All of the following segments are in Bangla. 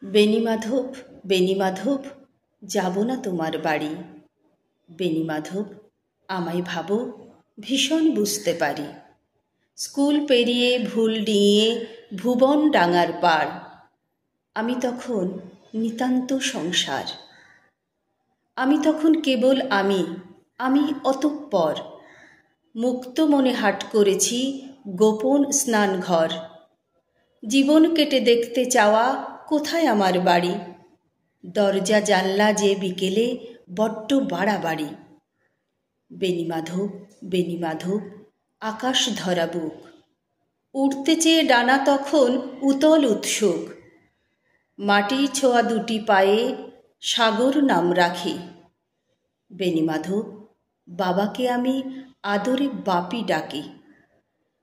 বেণীমাধব, বেণীমাধব, যাব না তোমার বাড়ি। বেণীমাধব, আমায় ভাবো, ভীষণ বুঝতে পারি। স্কুল পেরিয়ে ভুল ডিঙিয়ে ভুবন ডাঙার পার, আমি তখন নিতান্ত সংসার। আমি তখন কেবল আমি অতঃপর মুক্ত মনে হাট করেছি গোপন স্নানঘর। জীবন কেটে দেখতে চাওয়া কোথায় আমার বাড়ি, দরজা জানলা যে বিকেলে বড্ড বাড়াবাড়ি। বেণীমাধব, বেণীমাধব, আকাশ ধরা বুক, উড়তে চেয়ে ডানা তখন উতল উৎসুক। মাটি ছোঁয়া দুটি পায়ে সাগর নাম রাখি। বেণীমাধব, বাবাকে আমি আদরে বাপি ডাকি।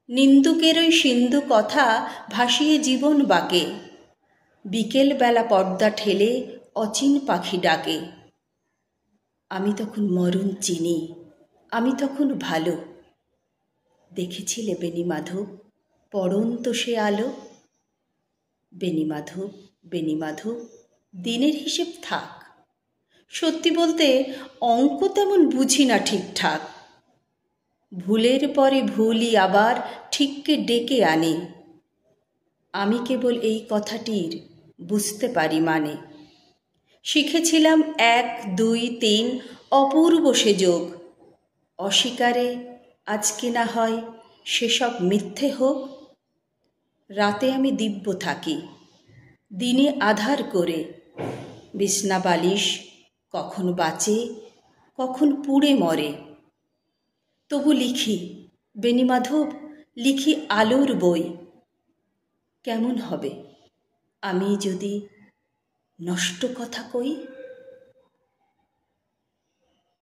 নিন্দুকের ওই সিন্ধু কথা ভাসিয়ে জীবন বাঁকে, বিকেলবেলা পর্দা ঠেলে অচিন পাখি ডাকে। আমি তখন মরণ চিনি, আমি তখন ভালো। দেখেছিলে বেণীমাধব পড়ন্ত সে আলো? বেণীমাধব, বেণীমাধব, দিনের হিসেব থাক। সত্যি বলতে অঙ্ক তেমন বুঝি না ঠিকঠাক। ভুলের পরে ভুলই আবার ঠিককে ডেকে আনে। আমি কেবল এই কথাটির বুঝতে পারি মানে। শিখেছিলাম 1, 2, 3 অপূর্ব সে যোগ। অস্বীকারে আজকে না হয় সেসব মিথ্যে হোক। রাতে আমি দিব্য থাকি, দিনে আধার করে। বিছনা বালিশ কখন বাঁচে, কখন পুড়ে মরে। তবু লিখি বেণীমাধব, লিখি আলোর বই। কেমন হবে আমি যদি নষ্ট কথা কই?